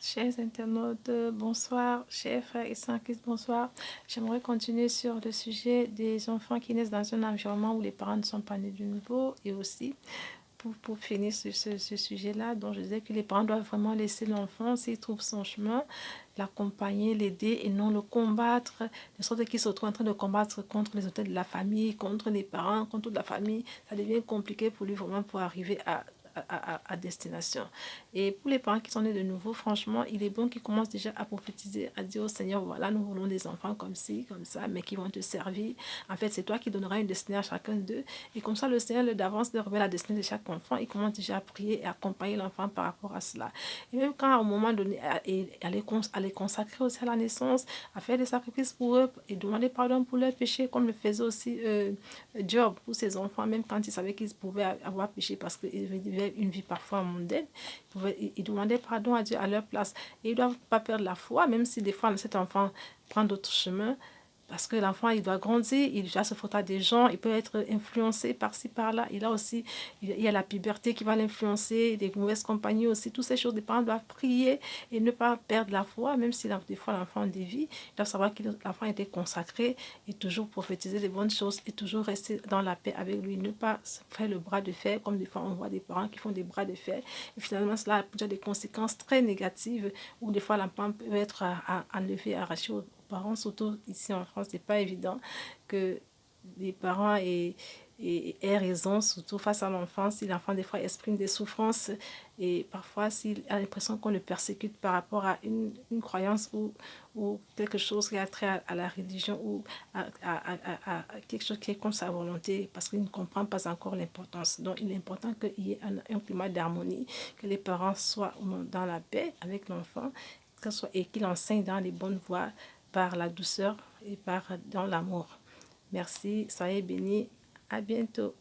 Chers internautes, bonsoir. Chers frères et sœurs en Christ, bonsoir. J'aimerais continuer sur le sujet des enfants qui naissent dans un environnement où les parents ne sont pas nés de nouveau et aussi pour finir sur ce sujet-là, dont je disais que les parents doivent vraiment laisser l'enfant, s'il trouve son chemin, l'accompagner, l'aider et non le combattre, de sorte qu'il se retrouve en train de combattre contre les auteurs de la famille, contre les parents, contre toute la famille. Ça devient compliqué pour lui vraiment pour arriver à destination. Et pour les parents qui sont nés de nouveau, franchement, il est bon qu'ils commencent déjà à prophétiser, à dire au Seigneur, voilà, nous voulons des enfants comme ci, comme ça, mais qui vont te servir. En fait, c'est toi qui donneras une destinée à chacun d'eux. Et comme ça, le Seigneur, d'avance, leur révèle la destinée de chaque enfant. Il commence déjà à prier et à accompagner l'enfant par rapport à cela. Et même quand, à un moment donné, à les consacrer aussi à la naissance, à faire des sacrifices pour eux et demander pardon pour leurs péchés, comme le faisait aussi Job pour ses enfants, même quand il savait qu'ils pouvaient avoir péché parce qu'ils vivaient une vie parfois mondaine. Ils demandaient pardon à Dieu à leur place. Et ils ne doivent pas perdre la foi, même si des fois cet enfant prend d'autres chemins. Parce que l'enfant, il doit grandir, il doit se frotter à des gens, il peut être influencé par-ci, par-là. Et là aussi, il y a la puberté qui va l'influencer, des mauvaises compagnies aussi. Toutes ces choses, les parents doivent prier et ne pas perdre la foi, même si des fois l'enfant dévie. Ils doivent savoir que l'enfant était consacré et toujours prophétiser les bonnes choses et toujours rester dans la paix avec lui. Ne pas faire le bras de fer, comme des fois on voit des parents qui font des bras de fer. Et finalement, cela a déjà des conséquences très négatives où des fois l'enfant peut être enlevé, arraché aux parents, surtout ici en France, c'est pas évident que les parents aient raison, surtout face à l'enfant, si l'enfant des fois exprime des souffrances et parfois s'il a l'impression qu'on le persécute par rapport à une croyance ou quelque chose qui a trait à la religion ou à quelque chose qui est contre sa volonté parce qu'il ne comprend pas encore l'importance. Donc il est important qu'il y ait un climat d'harmonie, que les parents soient dans la paix avec l'enfant et qu'il enseigne dans les bonnes voies par la douceur et dans l'amour. Merci, soyez bénis. À bientôt.